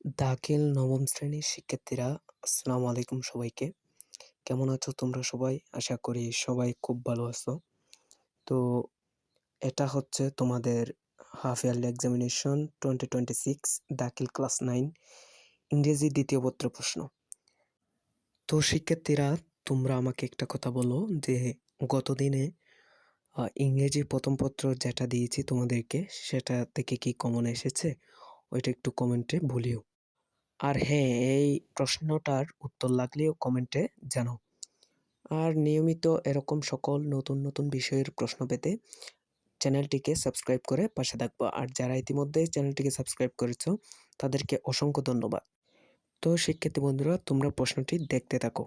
দাখিল নবম শ্রেণীর শিক্ষার্থীরা, আসসালামু আলাইকুম সবাইকে। কেমন আছো তোমরা সবাই? আশা করি সবাই খুব ভালো আছো। তো এটা হচ্ছে তোমাদের হাফ ইয়ারলি এক্সামিনেশন 2026 দাখিল ক্লাস 9 ইংরেজি দ্বিতীয় পত্র প্রশ্ন। তো শিক্ষার্থীরা, তোমরা আমাকে একটা কথা বলো যে গতদিনে ইংরেজি প্রথম পত্র যেটা দিয়েছি তোমাদেরকে, সেটা থেকে কি কমন এসেছে? ওইটা একটু কমেন্টে বলিও। আর হ্যাঁ, এই প্রশ্নটার উত্তর লাগলেও কমেন্টে জানাও। আর নিয়মিত এরকম সকল নতুন নতুন বিষয়ের প্রশ্ন পেতে চ্যানেলটিকে সাবস্ক্রাইব করে পাশে থাকবো। আর যারা ইতিমধ্যে চ্যানেলটিকে সাবস্ক্রাইব করেছো তাদেরকে অসংখ্য ধন্যবাদ। তো শিক্ষার্থী বন্ধুরা, তোমরা প্রশ্নটি দেখতে থাকো।